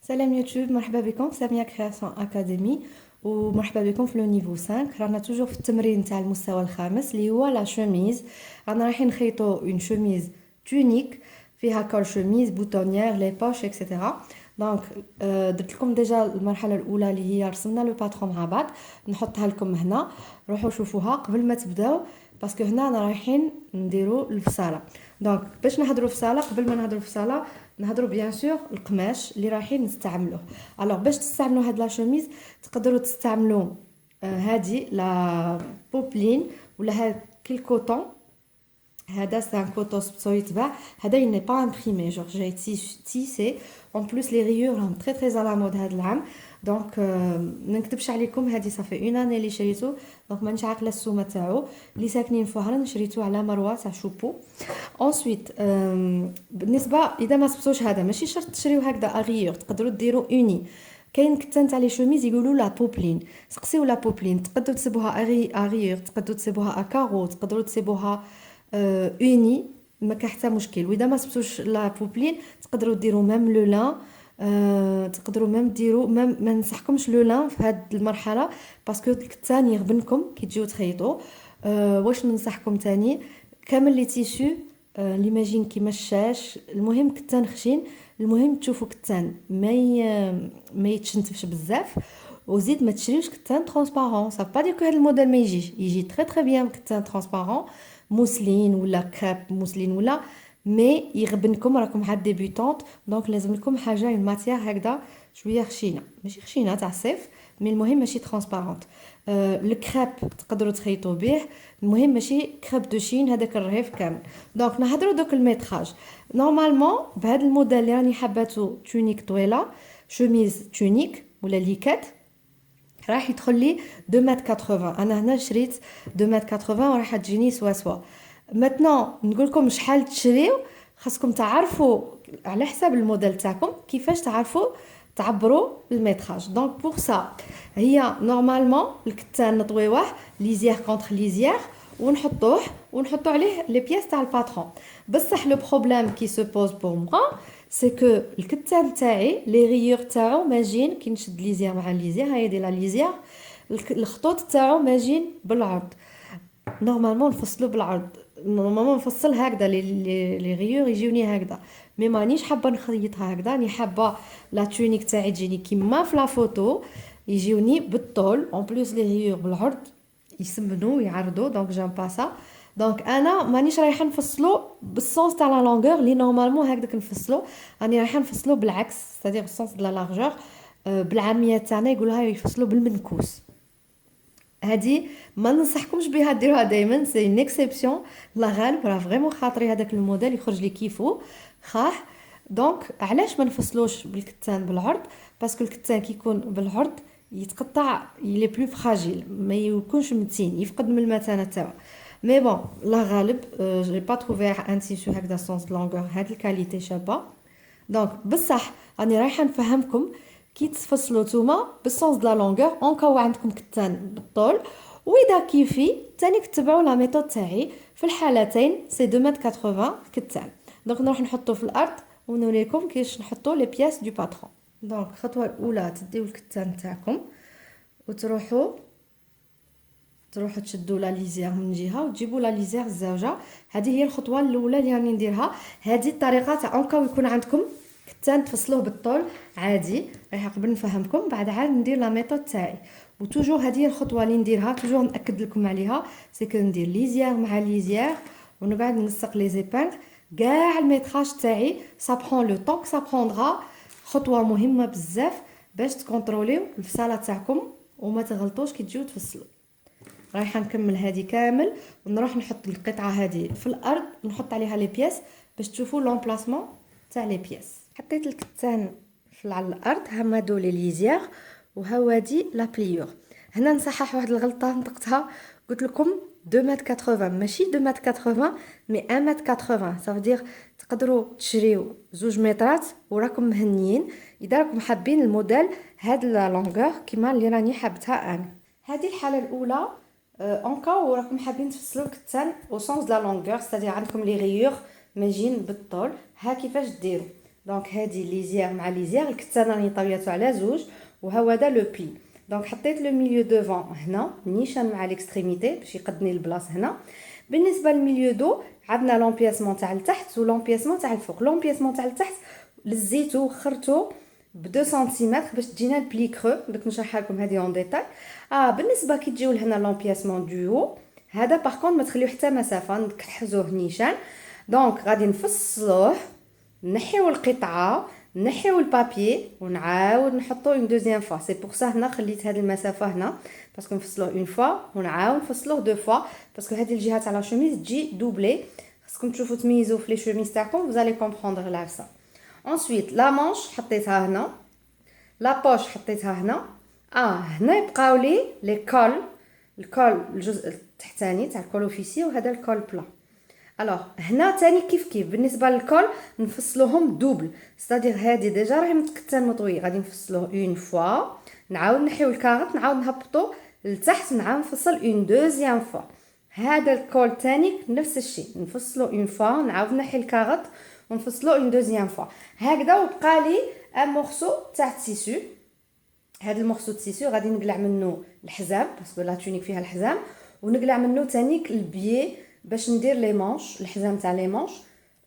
سلام يوتيوب، مرحبا بكم في سامية كرياسيون اكاديمي ومرحبا بكم في لو نيفو 5. رانا توجور في التمرين تاع المستوى الخامس اللي هو لا شوميز. رانا رايحين نخيطوا اون شوميز تونيك فيها كول شوميز بوتونيير لي بوش اكسيتيرا. دونك درت لكم ديجا المرحله الاولى اللي هي رسمنا لو باترون مع بعض. نحطها لكم هنا، روحوا شوفوها قبل ما تبداو باسكو هنا انا رايحين نديروا الفصاله. دونك باش نهضروا فصاله، قبل ما نهضروا فصاله نهضروا بيان سور القماش اللي رايحين نستعملوه. الوغ باش تستعملوا هاد لا شوميز تقدروا تستعملوا هادي لا بوبلين ولا هاد كي الكوطون. هذا سي ان كوطون سبتو يتباع، هذا il n'est pas imprimé genre جاي تيسي. اون بلوس لي ريور راهم تري تري على مود هذا العام. دونك ما نكتبش عليكم، هذه صافي اون اني اللي شريته، دونك مانيش عاقله السومه تاعو. اللي ساكنين في وهران شريته على مروه تاع شوبو. انسويت بالنسبه اذا ما صبتوش هذا ماشي شرط تشريو هكذا اغيور، تقدروا ديروا اوني. كاين كتان تاع لي شوميز يقولوا لا بوبلين، سقسيو لا بوبلين، تقدروا تسيبوها اغيور، تقدروا تسيبوها اكارو، تقدروا تسيبوها اوني، ما كاين حتى مشكل. واذا ما سبتوش لا بوبلين تقدروا ديروا ميم لو لان. تقدروا ميم ديروا ميم، ما ننصحكمش لو لان في هذه المرحله باسكو الكتان يغبنكم كي تجيو تخيطوا. واش ننصحكم تاني؟ كامل لي تيشو ليماجين كيما الشاش، المهم كتان خشين، المهم تشوفوا كتان ما يتشنتفش بزاف. وزيد ما تشريوش كتان ترونسبارون، صافي با دير كو هذا الموديل ما يجيش، يجي تري تري بيان كتان ترونسبارون موسلين ولا كريب موسلين ولا، مي يغبنكم راكم عاد ديبيوتونط. دونك لازم لكم حاجه اون ماتيير هكذا شويه خشينه، ماشي خشينه تاع الصيف، مي المهم ماشي ترونسبارونت. الكريب تقدروا تخيطوا به، المهم ماشي كريب دو شين هذاك الرهيف كامل. دونك نهضروا دوك الميتراج. نورمالمون بهذا الموديل اللي راني حباتو تونيك طويله، شوميز تونيك ولا ليكات، راح يدخل لي 2 متر 80. انا هنا شريت 2 متر 80 وراح تجيني سوا سوا. ماتنون نقول لكم شحال تشريو، خاصكم تعرفوا على حساب الموديل تاعكم كيفاش تعرفوا تعبروا الميتراج. دونك بور سا هي نورمالمون الكتان نطويوه ليزيير كونتر ليزيير ونحطوا عليه لي بياس تاع الباترون. بصح لو بروبليم كي سو بوز بور موا سي كو الكتان تاعي لي غيور تاعو ماجين، كي نشد ليزيير مع ليزيير، هاي دي لا ليزيير، الخطوط تاعو ماجين بالعرض. نورمالمون نفصلو بالعرض، نورمالمون نفصل هكذا لي غيور يجيوني هكذا، مي مانيش حابه نخيطها هكذا، راني حابه لا تونيك تاعي تجيني كيما في لا فوتو، يجيوني بالطول. اون بليس لي غيور بالعرض يسمنوا يعرضوا، دونك جام با سا. دونك انا مانيش رايحه نفصلو بالسونس تاع لا لونغور اللي نورمالمون هكذاك نفصلو، راني رايحه نفصلو بالعكس، سادير السونس دو لا لارجور. بالعاميه تاعنا يقولوها يفصلوا بالمنكوس. هادي ما ننصحكمش بها ديروها دائما، سي اون اكسيبسيون. لا غالب راه فريمون خاطري هذاك الموديل يخرج لي كيفو خاه. دونك علاش ما نفصلوش بالكتان بالعرض؟ باسكو الكتان كي يكون بالعرض يتقطع، يلي بلو فراجيل، ما يكونش متين، يفقد من المتانه تاعو. مي بون لا غالب جي با تروفي ان تيشو هكذا سونس لونغور هاد الكاليتي شابه. دونك بصح راني رايحه نفهمكم كي تفصلوا نتوما بالسونس د لا لونغور اون كاو عندكم كتان بالطول. واذا كيفي تاني تتبعوا لا ميثود تاعي، في الحالتين سي 2 متر 80 كتان. دونك نروح نحطو في الارض ونوريكم كيفاش نحطو لي بياس دو باترون. دونك الخطوه الاولى تديو الكتان تاعكم وتروحوا تشدوا لا ليزير من جهه وتجيبوا لا ليزير الزوجه. هذه هي الخطوه الاولى اللي راني نديرها. هذه الطريقه تاع اونكاو يكون عندكم كتان تفصلوه بالطول عادي، راح قبل نفهمكم بعد عاد ندير لا ميثود تاعي. وتوجور هذه هي الخطوه اللي نديرها، توجور ناكد لكم عليها، سي كو ندير ليزير مع ليزير ونقعد نلصق لي زيبانغ كاع الميتراج تاعي. سا برون لو طون سا بروندرا. خطوه مهمه بزاف باش تكونتروليو الفصاله تاعكم وما تغلطوش كي تجيو تفصلوا. رايحه نكمل هذه كامل ونروح نحط القطعه هذه في الارض، نحط عليها لي بياس باش تشوفوا لومبلاسمون تاع لي بياس. حطيت الكتان على الارض، هما لي ليزير وهوادي لا بليور. هنا نصحح واحد الغلطه نطقتها، قلت لكم 2 متر 80 ماشي 2 متر 80 مي 1 متر 80. صافي تقدروا تشريو 2 مترات وراكم مهنيين اذا راكم حابين الموديل هاد لا لونغور كيما اللي راني حابتها انا. هذه الحاله الاولى. اون كاو راكم حابين تفصلوا الكتان او سونس لا لونغور، سادي عندكم لي غيور ماجين بالطول، ها كيفاش ديروا. دونك هذه ليزيير مع ليزيير، الكتانه راني طوياتو على زوج، وهذا لو بلي. دونك حطيت لو ميليو دوفون هنا نيشان مع ليكستريميتي باش يقدني البلاصه هنا. بالنسبه للميليو دو عندنا لومبياسمون تاع التحت ولومبياسمون تاع الفوق. لومبياسمون تاع التحت لزيتو وخرتو ب 2 سنتيمتر باش تجينا البلي كرو، دوك نشرحها لكم هذه اون ديتاي. بالنسبه كي تجيو لهنا لومبياسمون دو هذا باغ كونط ما تخليو حتى مسافه، نكحزوه نيشان. دونك غادي نفصلوه، نحيو القطعه، نحيو البابي ونعاود نحطو اون دوزيام فوا. سي بور سا هنا خليت هذه المسافه هنا باسكو نفصلوه اون فوا ونعاود نفصلوه دو فوا باسكو هذه الجهه تاع لا شوميز تجي دوبلي. خاصكم تشوفوا تميزوا في لي شوميز تاعكم، vous allez comprendre là ça. ensuite لا مانش حطيتها هنا، لا بوش حطيتها هنا. هنا يبقاو لي لي كول، الكول الجزء التحتاني تاع الكول اوفيسي وهذا الكول بلا. الوغ هنا تاني كيف بالنسبه للكول نفصلوهم دوبل، ستادير هذه ديجا راهي متكتل مطوي، غادي نفصلوه اون فوا، نعاود نحيو الكارط، نعاود نهبطو لتحت، نعاود نفصل اون دوزيام فوا. هذا الكول تاني نفس الشيء، نفصلو اون فوا، نعاود نحي الكارط ونفصلو اون دوزيام فوا. هكذا وبقى لي ان مورسو تاع التيسو. هذا المورسو تيسو غادي نقلع منه الحزام باسكو لا تونيك فيها الحزام، ونقلع منه تانيك البيي باش ندير لي مانش، الحزام تاع لي مانش.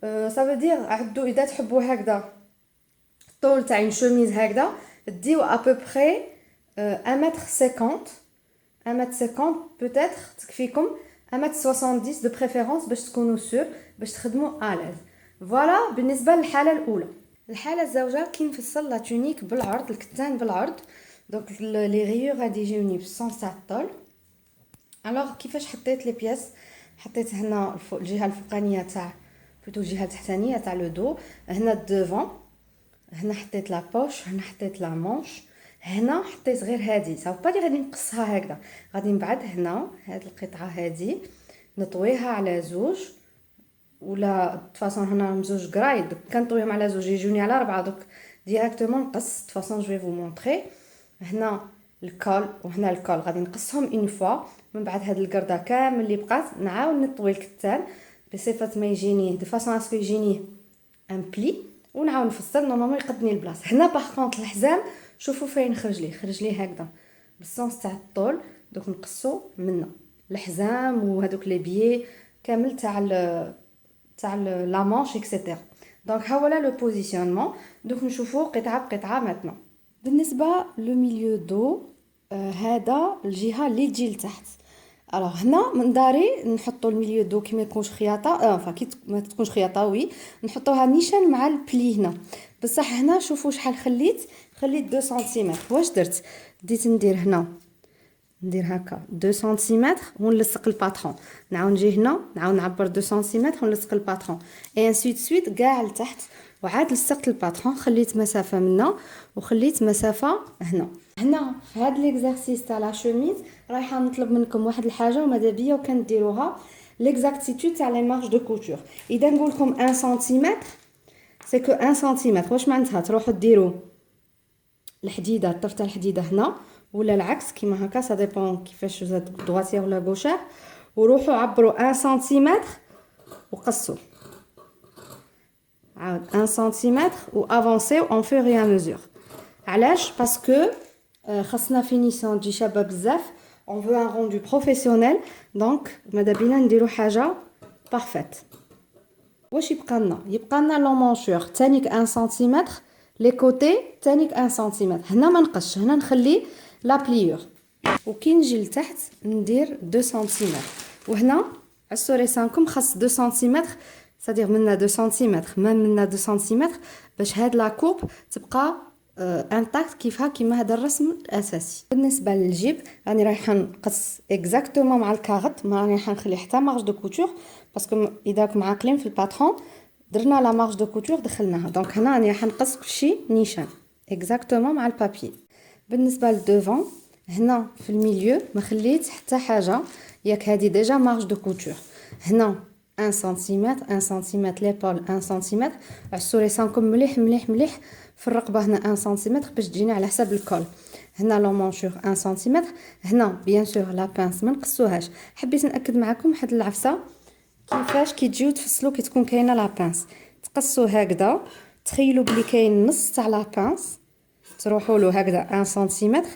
صافي دير عدو اذا تحبوا هكذا الطول تاع اون شوميز هكذا ديو ابوبري 1 متر 50، 1 متر 50 بوتيتر تكفيكم 1 متر 70 دو بريفيرونس باش تكونوا سور باش تخدموا الاز. فوالا بالنسبه للحاله الاولى. الحاله الزوجه كي نفصل لا تونيك بالعرض، الكتان بالعرض، دونك لي غيور غادي يجيوني بالسونس تاع الطول. الوغ كيفاش حطيت لي بياس؟ حطيت هنا الجهه الفوقانيه تاع بلوتو الجهه التحتانيه تاع لو دو، هنا الدوفون، هنا حطيت لا بوش، هنا حطيت لا مونش، هنا حطيت غير هذه صافي بالي غادي نقصها هكذا. غادي نبعد هنا هاد القطعه هذه نطويها على زوج، ولا فاصون هنا مزوج قرايد كنطويهم على زوج يجوني على 4 دوك ديريكتومون نقص فاصون جو في مونطري. هنا الكول وهنا الكول غادي نقصهم اون فوا، من بعد هاد القرده كامل اللي بقات نعاود نطوي الكتان بصفه ما يجيني دو فاصون اسكو يجيني ان بلي، ونعاود نفصل نورمالمون يقدني البلاصه. هنا باغ كونط الحزام شوفوا فين خرج لي هكذا بالسونس تاع الطول، دوك نقصوا منه الحزام وهذوك لي بيي كامل تاع لا مانش اكسيتيرا. دونك ها ولا لو بوزيسيونمون. دوك نشوفوا قطعه بقطعه ماتنا. بالنسبه لو ميليو دو هذا الجهه اللي تجي لتحت. الوغ هنا من داري نحطوا الميليو دو كي ما تكونش خياطه، كي ما تكونش خياطه وي نحطوها نيشان مع البلي هنا. بصح هنا شوفوا شحال خليت 2 سنتيمتر. واش درت؟ بديت ندير هنا، ندير هكا 2 سنتيمتر ونلصق الباترون، نعاود نجي هنا نعاود نعبر 2 سنتيمتر ونلصق الباترون اي انسويت سويت كاع لتحت، وعاد لصقت الباترون، خليت مسافه منا وخليت مسافه هنا. هنا في هذا ليكزارسيس تاع لا شوميز رايحه نطلب منكم واحد الحاجه وماذا بيا وكنديروها ليكزاكتيتود تاع لي مارج دو كوتور. اذا نقول لكم 1 سنتيمتر سي كو 1 سنتيمتر، واش معناتها؟ تروحوا ديروا الحديده، الطرف تاع الحديده هنا ولا العكس كيما هكا، سا ديبون كيفاش زاد دواتير ولا غوشار، وروحوا عبروا 1 سنتيمتر وقصوا، عاود 1 سنتيمتر وافونسيو اون فور اي ا ميزور. علاش؟ باسكو خاصنا فينيسيون تجي شابه بزاف، اون فو ان روندو بروفيسيونيل، دونك ماذا بينا نديرو حاجه بارفيت. واش يبقى لنا لو مونشور تانيك 1 سنتيمتر، لي كوتي تانيك 1 سنتيمتر. هنا ما نقصش، هنا نخلي لا بليور، وكي نجي لتحت ندير 2 سنتيمتر. وهنا عسوري سانكم خاص 2 سنتيمتر، صدير منا 2 سنتيمتر ما منا 2 سنتيمتر باش هاد لا كوب تبقى انتاكت كيفها كيما هذا الرسم الاساسي. بالنسبه للجيب راني رايحه نقص اكزاكتومون مع الكارت، ما راني رايحه نخلي حتى مارج دو كوتور باسكو اذا راكم عاقلين في الباترون درنا لا مارج دو كوتور دخلناها. دونك هنا راني رايحه نقص كلشي نيشان اكزاكتومون مع البابي. بالنسبه للدوفون هنا في الميليو ما خليت حتى حاجه، ياك هذه ديجا مارج دو كوتور. هنا 1 سنتيمتر 1 سنتيمتر ليبول 1 سنتيمتر، عسوا لسانكم مليح مليح مليح في الرقبه هنا 1 سنتيمتر باش تجينا على حساب الكول. هنا لو مونشور 1 سنتيمتر. هنا بيان سور لا بانس ما نقصوهاش، حبيت ناكد معكم واحد العفسه كيفاش كي تجيو تفصلوا كي تكون كاينه لا بانس، تقصوا هكذا تخيلوا بلي كاين نص تاع لا بانس تروحوا له هكذا 1 سنتيمتر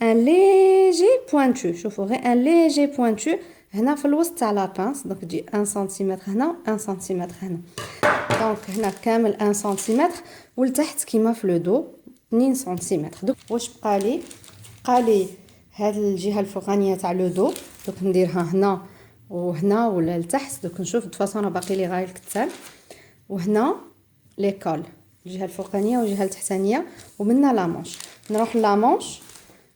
ان ليجي بوينتو. شوفوا غير ان ليجي بوينتو هنا في الوسط تاع لا بانس. دونك تجي 1 سنتيمتر هنا 1 سنتيمتر هنا. دونك هنا كامل 1 سنتيمتر ولتحت كيما في لو دو 2 سنتيمتر. دوك واش بقى لي؟ بقى لي هاد الجهه الفوقانيه تاع لو دو. دوك نديرها هنا وهنا ولا لتحت. دوك نشوف دفاصون راه باقي لي غير الكتان. وهنا ليكول الجهه الفوقانيه والجهه التحتانيه ومنها لا مونش. نروح لا مونش.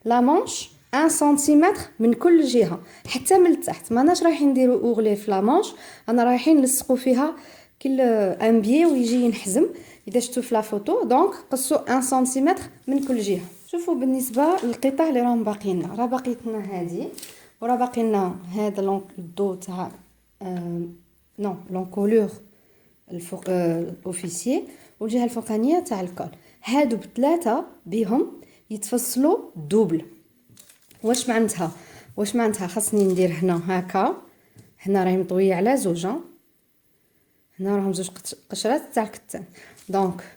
لا مونش 1 سنتيمتر من كل جهه حتى من التحت. ماناش رايحين نديرو اورلي في لا مونش، انا رايحين نلصقوا فيها كل ان بيي ويجي ينحزم اذا شفتوا في لا فوتو. دونك قصوا 1 سنتيمتر من كل جهه. شوفوا بالنسبه للقطع اللي راهم باقيين لنا، راه باقيت لنا هذه وراه باقي لنا هذا الضو تاع نو لونكولور الفوق الاوفيسيي والجهه الفوقانيه تاع الكول. هادو بثلاثه بهم يتفصلوا دوبل. واش معناتها؟ خاصني ندير هنا هكا. هنا راهي مطويه على زوج، هنا راهم زوج قشرات تاع الكتان. دونك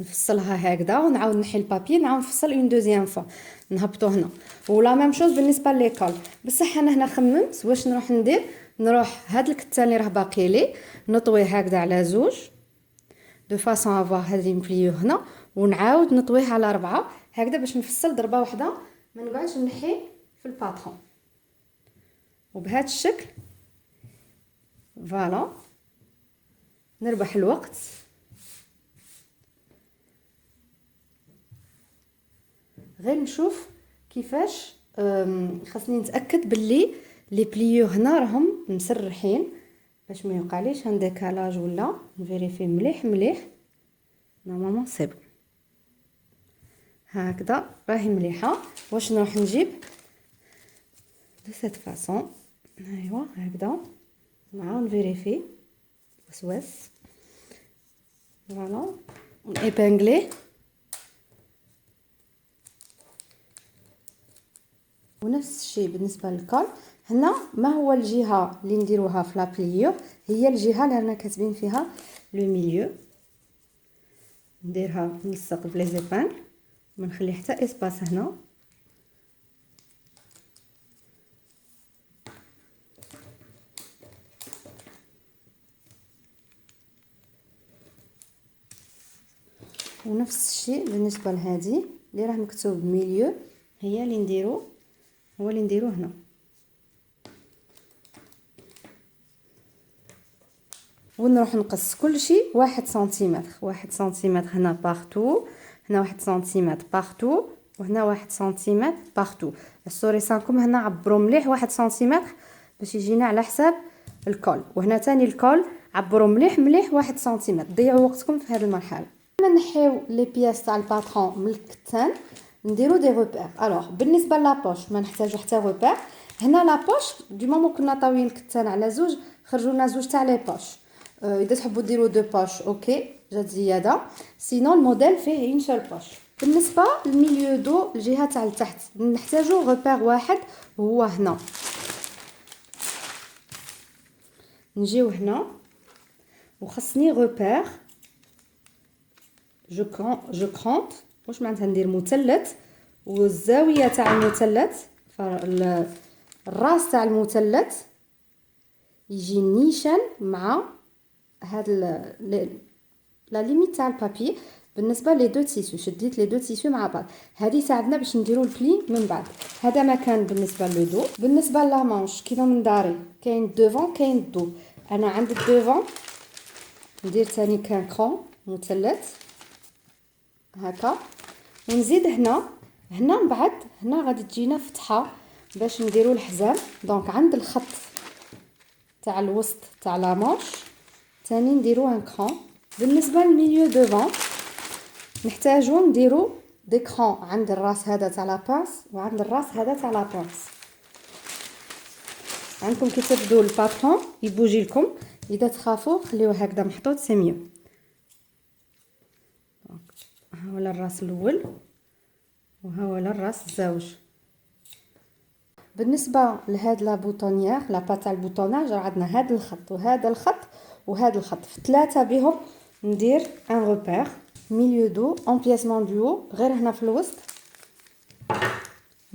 نفصلها هكذا ونعاود نحي البابي نعاود نفصل اون دوزيام فوا نهبطو هنا. ولا ميم شوز بالنسبه ليكول. بصح انا هنا خممت واش نروح ندير. نروح هاد الكتان اللي راه باقي لي نطويه هكذا على زوج دو فاصون افوار هاد لي هنا ونعاود نطويه على 4 هكذا باش نفصل ضربه واحده ما نقعدش نحي في الباترون. وبهذا الشكل فوالا نربح الوقت. غير نشوف كيفاش خاصني نتاكد باللي لي بليو هنا راهم مسرحين باش ما يوقعليش ان ديكالاج ولا نفيريفي مليح مليح. نورمالمون سي بون هكذا راهي مليحه. واش نروح نجيب دو سيت فاصون ايوا هكذا نعاود نفيريفي وسواس فوالا ايبانغلي. ونفس الشيء بالنسبه للكول. هنا ما هو الجهه اللي نديروها في لابليور هي الجهه اللي رانا كاتبين فيها لو ميليو. نديرها نلصق بلي زيبانغ ما نخلي حتى اسباس هنا. ونفس الشيء بالنسبه لهذه اللي راه مكتوب ميليو هي اللي نديرو هو اللي نديرو هنا. ونروح نقص كل شيء 1 سنتيمتر. 1 سنتيمتر هنا بارتو، هنا 1 سنتيمتر بارتو، وهنا 1 سنتيمتر بارتو. السوريسانكم هنا عبروا مليح 1 سنتيمتر باش يجينا على حساب الكول. وهنا تاني الكول عبروا مليح مليح 1 سنتيمتر. ضيعوا وقتكم في هذه المرحله. لما نحيو لي بياس تاع الباترون من الكتان نديرو دي روبير. الوغ بالنسبه لابوش ما نحتاجو حتى روبير. هنا لابوش دي مومون كنا طاويين الكتان على زوج خرجوا لنا زوج تاع لي بوش. اذا تحبوا ديروا دو بوش اوكي جات زياده، سينون الموديل فيه اون سول بوش. بالنسبه للميليو دو الجهه تاع التحت نحتاجو روبير واحد وهو هنا. نجيو هنا وخصني روبير جو كرونت. واش معناتها ندير مثلث والزاويه تاع المثلث الراس تاع المثلث يجي نيشان مع هاد لا ليميت تاع البابي. بالنسبه لي دو تيسو شديت لي دو تيسو مع بعض. هذه ساعدنا باش نديرو البلي من بعد. هذا مكان بالنسبه للدو. بالنسبه لا مانش كيما من داري كاين دوفون كاين دو. انا عند الدوفون ندير ثاني كان كرون مثلث هكا ونزيد هنا من بعد هنا غادي تجينا فتحه باش نديرو الحزام. دونك عند الخط تاع الوسط تاع لا مانش ثاني نديرو ان كرون. بالنسبه للميليو دوفون نحتاجو نديرو دي كرون عند الراس هذا تاع لا بانس وعند الراس هذا تاع لا بانس. عندكم كي تبدو الباترون يبوجي لكم، اذا تخافوا خليوه هكذا محطوط سي ميو. ها هو الراس الاول وها هو الراس الزوج. بالنسبه لهاد لا بوطونيير لا با تاع البوطوناج راه عندنا هذا الخط وهذا الخط وهذا الخط في ثلاثه بهم ندير ان روبير ميليو دو امبياسمون دو غير هنا في الوسط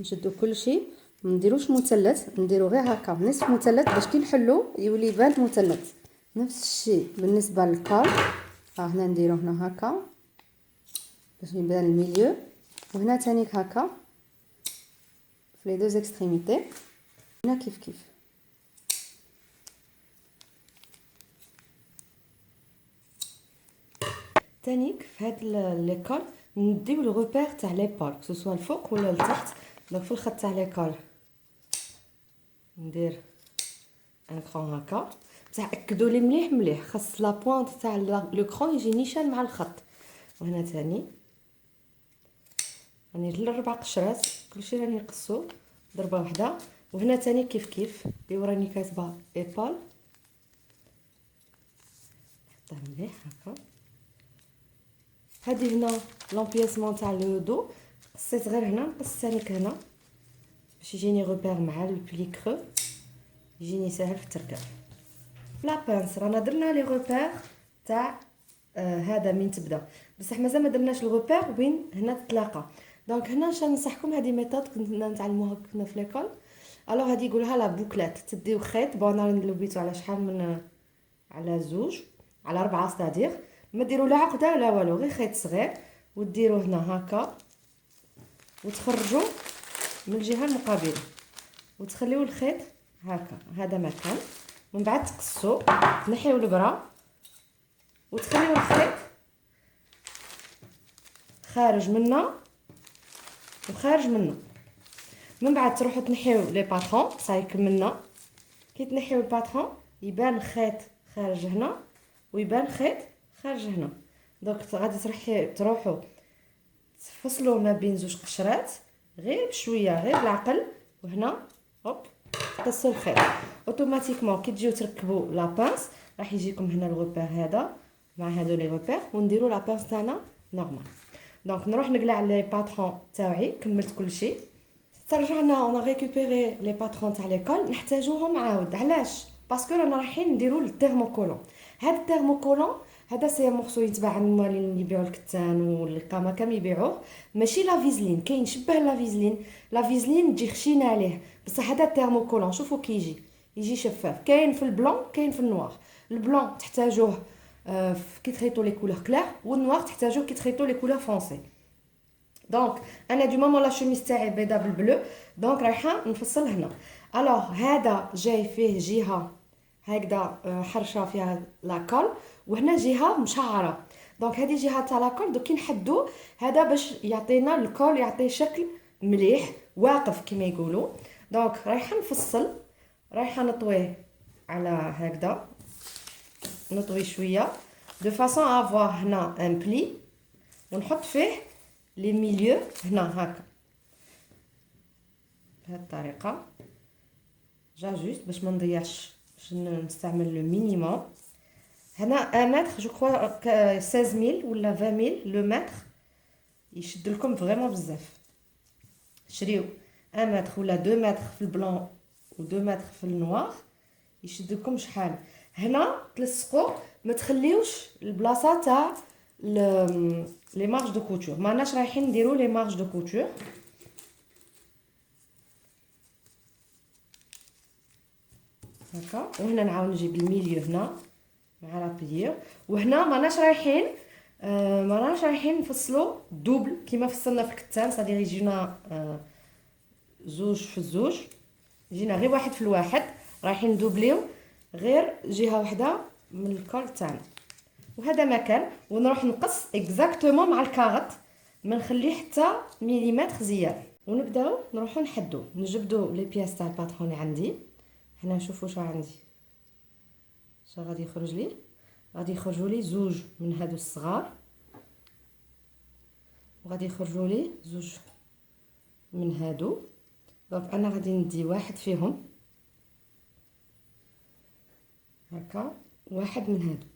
نشدو كلشي ما نديروش مثلث نديرو غير هكا نصف مثلث باش كي نحلو يولي يبان مثلث نفس الشيء بالنسبه للكار هنا نديرو هنا هكا باش يبان الميليو وهنا تانيك هكا في لي دو زيكستريميتي هنا كيف كيف تانيك في هاد ليكول نديو لو روبير تاع ليبال كو سوا الفوق ولا لتحت. دونك في الخط تاع ليكول ندير ان كرون هكا بصح اكدوا لي مليح مليح خاص لا بوينت تاع لو كرون يجي نيشان مع الخط. وهنا تاني راني ندير 4 قشرات كلشي راني نقصو ضربه واحده. وهنا تاني كيف كيف اللي وراني كاتبه ايبال نحطها مليح هكا. هادي هنا لومبياسمون تاع لو دو قصيت غير هنا نقص تانيك هنا باش يجيني روبير مع البلي كرو يجيني ساهل في التركاب. لا بانس رانا درنا لي روبير تاع هذا من تبدا بصح مازال ما درناش الروبير وين هنا تتلاقى. دونك هنا ان شاء الله ننصحكم هذه ميثود كنا نتعلموها كنا في ليكول. الوغ هذه يقولها لا بوكلات تديو خيط بون انا لوبيتو على شحال من على زوج على 4 ستادير ما ديروا لا عقده لا والو غير خيط صغير وديروه هنا هكا وتخرجوا من الجهه المقابله وتخليو الخيط هكا هذا مكان. من بعد تقصوا تنحيو البرا وتخليو الخيط خارج منا وخارج منا. من بعد تروحوا تنحيو لي باترون صاي كملنا. كي تنحيو الباترون يبان الخيط خارج هنا ويبان خيط خارج هنا. دونك غادي تروحوا تفصلوا ما بين زوج قشرات غير بشويه غير بالعقل وهنا هوب تقصوا الخيط اوتوماتيكمون. كي تجيو تركبوا لا بانس راح يجيكم هنا الروبير هذا مع هادو لي روبير ونديروا لا بانس تاعنا نورمال. دونك نروح نقلع لي باترون تاعي كملت كلشي. رجعنا اون ريكوبيري لي باترون تاع ليكول نحتاجوهم عاود علاش باسكو رانا رايحين نديروا التيرموكولون. هذا التيرموكولون هذا سي مورسو يتباع عند الموالين اللي يبيعوا الكتان والقامه كامل يبيعوه ماشي لا فيزلين. كاين شبه لا فيزلين لا فيزلين تجي خشينه عليه بصح هذا التيرموكولون شوفوا كي يجي شفاف. كاين في البلون كاين في النوار. البلون تحتاجوه كي تريتو لي كولور كلير والنوار تحتاجوه كي تريتو لي كولور فونسي. دونك انا دو مومون لا شوميز تاعي بيضا بالبلو دونك رايحه نفصل هنا. الوغ هذا جاي فيه جهه هكذا حرشه فيها لاكول وهنا جهه مشعره. دونك هذه جهه تاع لاكول دوك كي نحدو هذا باش يعطينا الكول يعطي شكل مليح واقف كما يقولوا. دونك رايحه نفصل رايحه نطويه على هكذا نطوي شويه دو فاصون افوار هنا ان بلي ونحط فيه لي ميليو هنا هكا بهذه الطريقه جاست باش ما نضيعش باش نستعمل لو مينيموم. هنا ان متر جو كوا 16000 ولا 20000 لو متر يشد لكم فريمون بزاف. شريو 1 متر ولا 2 متر في البلون و 2 متر في النوار يشد لكم شحال. هنا تلصقوا ما تخليوش البلاصه تاع لي مارج دو كوتور ماناش رايحين نديروا لي مارج دو كوتور. هكا وهنا نعاود نجيب الميليو هنا مع لا بليير. وهنا ماناش رايحين نفصلوا دوبل كيما فصلنا في الكتان صدير يجينا زوج في الزوج يجينا غير واحد في الواحد. رايحين ندوبليو غير جهه واحده من الكول تاعنا وهذا مكان ونروح نقص اكزاكتومون مع الكارت ما نخليه حتى مليمتر زياده. ونبداو نروحو نحدو نجبدو لي بياس تاع الباترون اللي عندي. هنا نشوفوا شنو عندي شنو غادي يخرج لي. غادي يخرجوا لي زوج من هادو الصغار وغادي يخرجوا لي زوج من هادو. دونك انا غادي ندي واحد فيهم هكا واحد من هادو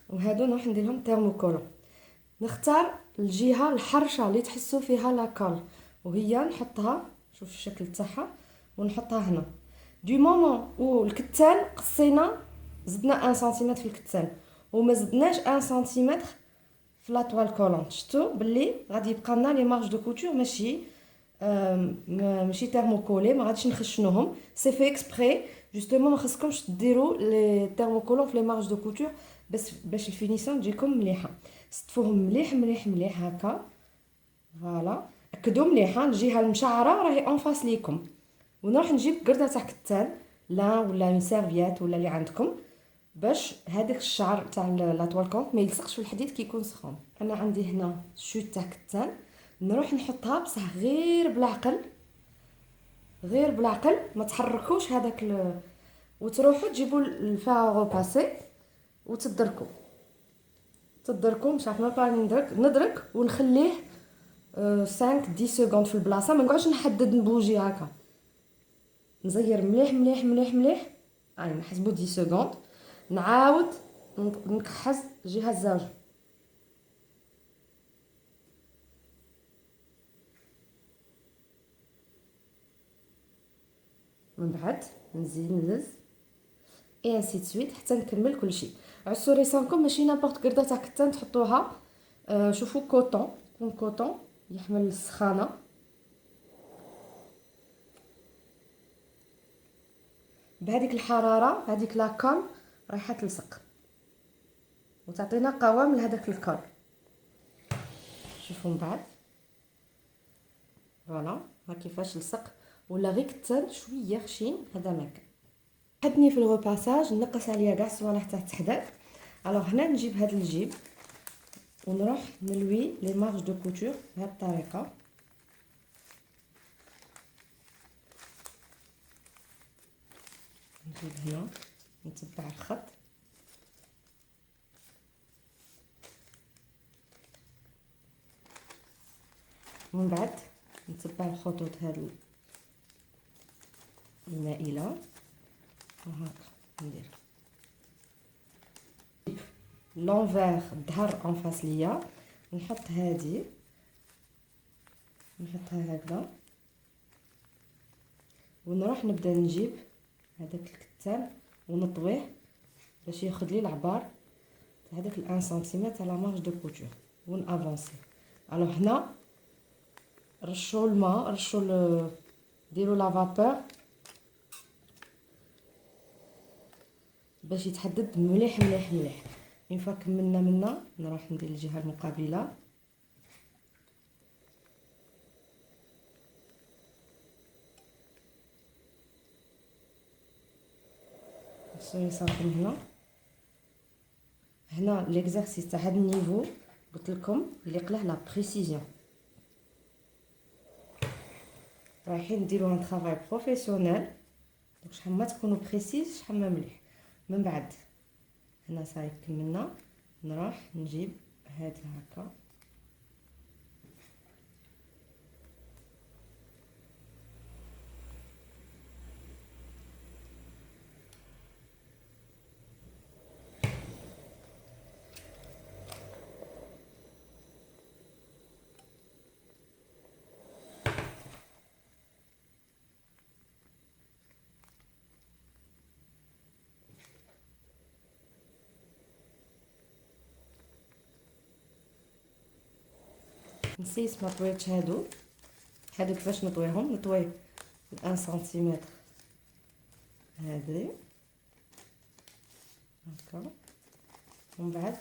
وهادو نروح ندير لهم تيرموكولون. نختار الجهه الحرشه اللي تحسوا فيها لاكول وهي نحطها شوف الشكل تاعها ونحطها هنا. دو مومون و الكتان قصينا زدنا 1 سنتيمتر في الكتان وما زدناش 1 سنتيمتر في لا طوال كولونت. شفتوا باللي غادي يبقى لنا لي مارج دو كوتور ماشي تيرموكولي، ما غاديش نخشنوهم. سي في اكسبري جوستومون ما خصكمش ديروا لي تيرموكولون في لي مارج دو كوتور باش الفينيسيون تجيكم مليحه. ستفوهم مليح مليح مليح هكا. فوالا اكدوا مليحه الجهه المشعره راهي اون فاس ليكم. ونروح نجيب قرده تاع كتان لا ولا اون سيرفيات ولا اللي عندكم باش هذاك الشعر تاع لا طوال كونط ما يلصقش في الحديد كي يكون سخون. انا عندي هنا شوت تاع كتان، نروح نحطها بصح غير بالعقل، غير بالعقل، ما تحركوش هذاك وتروحوا تجيبوا الفاغو باسي وتدركوا مش عارف ما بقى ندرك ونخليه 5 10 سكوند في البلاصه. ما نقعدش نحدد نبوجي هكا، نزير مليح مليح مليح مليح. هاي نحسبوا 10 سكوند، نعاود نكحز جهه الزاوج. من بعد نزيد نلز اي انسي تسويت حتى نكمل كلشي. عسوا ريسانكم ماشي نابورت قرده تاع كتان تحطوها. شوفوا كوطون، يكون كوطون يحمل السخانه. بهذيك الحراره هذيك لاكول رايحه تلصق وتعطينا قوام لهذاك الكول. شوفوا من بعد فوالا ها كيفاش لصق، ولا غير كتان شويه خشين هذا ما كان. حدني في الغوباساج نقص عليا كاع الصوالح تاع التحداث. الوغ هنا نجيب هذا الجيب ونروح نلوي لي مارج دو كوتور بهذه الطريقه. نجيب هنا نتبع الخط ومن بعد نتبع الخطوط هذه المائله وهكا ندير لونفير الظهر اون فاس ليا. نحط هذه نحطها هكذا ونروح نبدا نجيب هذاك الكتان ونطويه باش ياخذ لي العبار تاع هذاك 1 سنتيمتر تاع لا مارج دو كوتور ونافونسي. الوغ هنا رشوا الماء، رشوا ديروا لا فابور باش يتحدد مليح مليح مليح. من فوا كملنا منا نروح ندير الجهه المقابله. شنو صافي هنا ليكزارسيس تاع هذا النيفو قلت لكم اللي قلاه لا بريسيزيون. رايحين نديرو ان طرافاي بروفيسيونيل، دونك شحال ما تكونوا بريسيز شحال ما مليح. من بعد هنا صاي كملنا نروح نجيب هاد هكا نسيت ما طويتش هادو كيفاش نطويهم. نطوي 1 سنتيمتر هادي هكا ومن بعد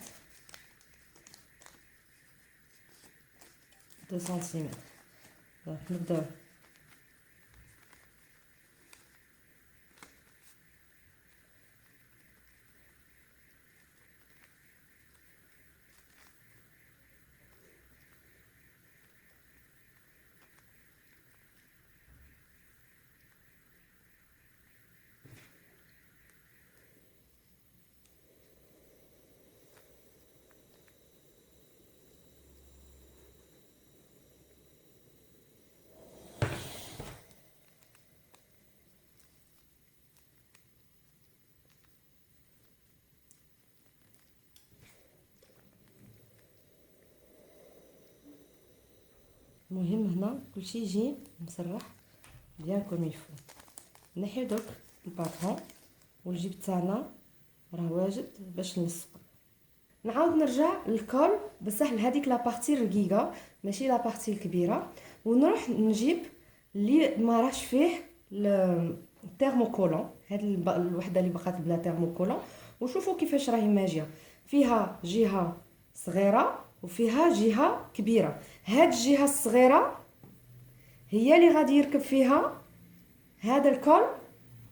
2 سنتيمتر. نبداو المهم هنا كلشي يجي مسرح بيان كوم يفو. نحيو دوك الباطرون والجيب تاعنا راه واجد باش نلصقو. نعاود نرجع للكول بصح لهذيك لا بارتي الرقيقه ماشي لا بارتي الكبيره، ونروح نجيب اللي ما راهش فيه التيرموكولون، هاد الوحده اللي بقات بلا تيرموكولون. وشوفوا كيفاش راهي ماجيه، فيها جهه صغيره وفيها جهه كبيره. هاد الجهه الصغيره هي اللي غادي يركب فيها هذا الكول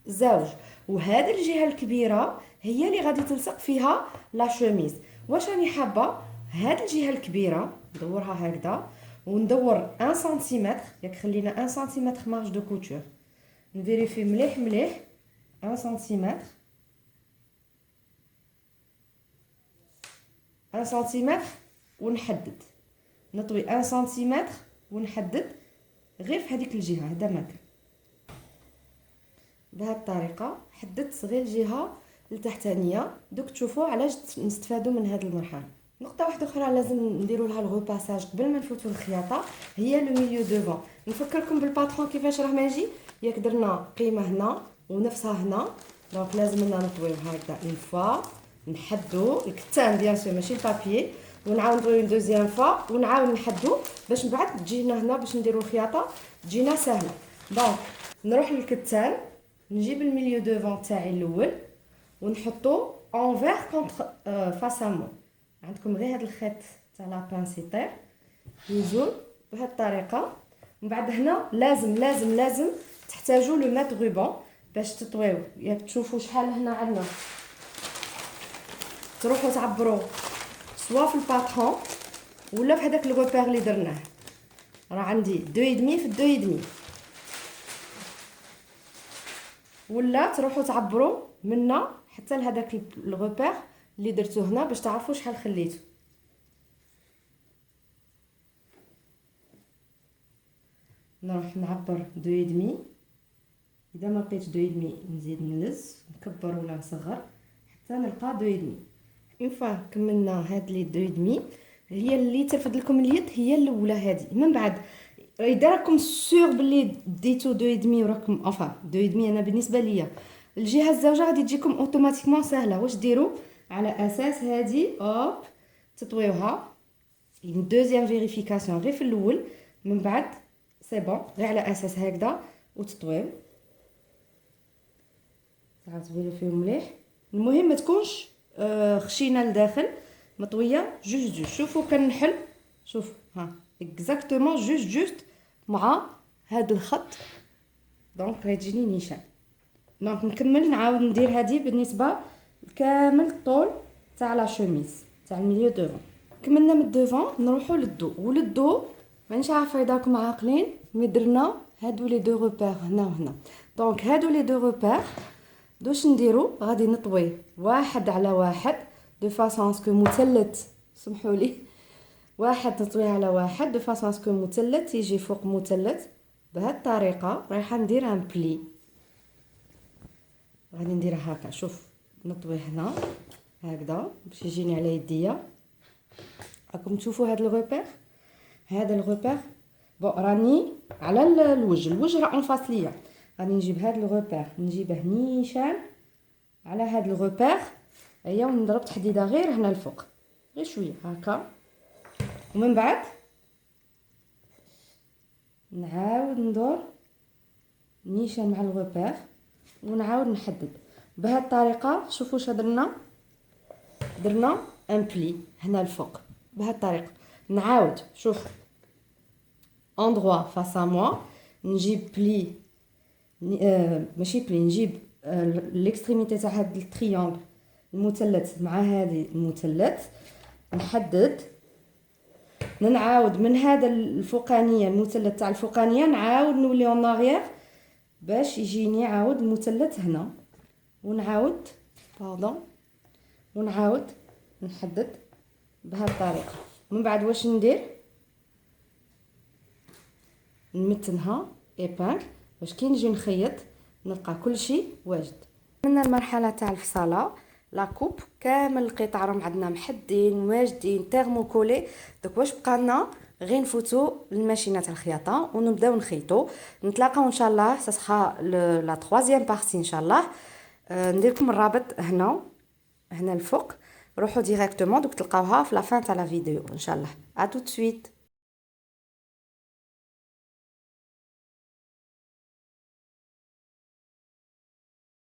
زوج، وهذه الجهه الكبيره هي اللي غادي تلصق فيها لا شوميز. واش راني حابه هذه الجهه الكبيره ندورها هكذا وندور 1 سنتيمتر، ياك خلينا 1 سنتيمتر مارج دو كوتور، نفيريفي مليح مليح 1 سنتيمتر 1 سنتيمتر ونحدد، نطوي 1 سنتيمتر ونحدد غير في هذيك الجهه هذا مكان. بهذه الطريقه حددت غير الجهه التحتانيه. دوك تشوفوا علاش نستفادوا من هذه المرحله. نقطه واحده اخرى لازم نديروا لها الغوباساج قبل ما نفوتوا الخياطه، هي لو ميليو ديفون. نفكركم بالباترون كيفاش راه ماجي، ياك درنا قيمه هنا ونفسها هنا، دونك لازم لنا نطويو هكذا اون فوا، نحدوا الكتان بيان سور ماشي البابي، ونعاود نطويو اون دوزيام فوا ونعاود نحدوا باش من بعد تجينا هنا باش نديروا الخياطه تجينا سهله. دونك نروح للكتان، نجيب الميليو ديفون تاعي الاول ونحطو انفير كونتر فاس ا مون. عندكم غير هذا الخيط تاع لا بانسيتير يزول بهذه الطريقه. من بعد هنا لازم لازم لازم تحتاجوا لو مات روبون باش تطويو. ياك تشوفوا شحال هنا عندنا، تروحوا تعبروا سوا في الباترون ولا في هذاك الغوبير اللي درناه. راه عندي 2.5 في 2.5، ولا تروحوا تعبروا منا حتى لهذاك الغوبير اللي درتو هنا باش تعرفوا شحال خليتو. نروح نعبر 2.5، اذا ما لقيتش 2.5 نزيد نلز نكبر ولا نصغر حتى نلقى 2.5. اون فوا كملنا هاد لي 2.5 هي اللي ترفد لكم اليد، هي الاولى هذه. من بعد اذا راكم سور بلي ديتو 2.5 وراكم افا 2.5، انا بالنسبه ليا الجهه الزوجه غادي تجيكم اوتوماتيكمون سهله. واش ديروا على اساس هذه اوب تطويوها اون دوزيام فيريفيكاسيون غير في الاول، من بعد سي بون غير على اساس هكذا وتطويو تعرفوا فيه مليح. المهم ما تكونش خشينه لداخل، مطويه جوج جوج. شوفوا كنحل، شوف ها اكزاكتومون جوج جوست مع هذا الخط، دونك غتجيني نيشان. دونك نكمل نعاود ندير هذه بالنسبه كامل الطول تاع لا شوميز تاع الميليو دوفون. كملنا من الدوفون نروحوا للدو، وللدو مانيش عارفه اذا راكم عاقلين مي درنا هادو لي دو روبير هنا وهنا. دونك هادو لي دو روبير دوش نديرو، غادي نطوي واحد على واحد دو فاسون سكو مثلث، سمحوا لي، واحد نطويه على واحد دو فاسون سكو مثلث يجي فوق مثلث. بهذه الطريقه رايحه ندير ان بلي، غادي نديرها هكا. شوف نطوي هنا هكذا باش يجيني على يديا. راكم تشوفوا هذا الغوبير، هذا الغوبير بون راني على الوجه راه اون فاس ليا. غادي نجيب هذا الغوبير نجيبه نيشان على هذا الغوبير، هيا ونضرب تحديده غير هنا الفوق غير شويه هكا. ومن بعد نعاود ندور نيشان مع الغوبير ونعاود نحدد بهذه الطريقه. شوفوا واش درنا ان بلي هنا الفوق بهذه الطريقه. نعاود شوف اندروا فاس ا موا نجيب بلي ماشي بلي، نجيب ليكستريميتي تاع هذا التريونغل المثلث مع هذه المثلث، نحدد نعاود من هذا الفوقانيه المثلث تاع الفوقانيه نعاود نولي اون اغيير باش يجيني عاود المثلث هنا، ونعاود باردون ونعاود نحدد بهذه الطريقه. من بعد واش ندير نمتنها ايبانغ باش كي نجي نخيط نلقى كل شيء واجد. من المرحله تاع الفصاله لا كوب كامل القطع راهم عندنا محدين واجدين تيرموكولي. دوك واش بقى لنا غير نفوتوا للماشينه تاع الخياطه ونبداو نخيطوا. نتلاقاو ان شاء الله سا لا 3 بارتي ان شاء الله. ندير لكم الرابط هنا الفوق روحوا ديريكتومون دوك تلقاوها في لا فان تاع لا فيديو ان شاء الله. ا tout de suite.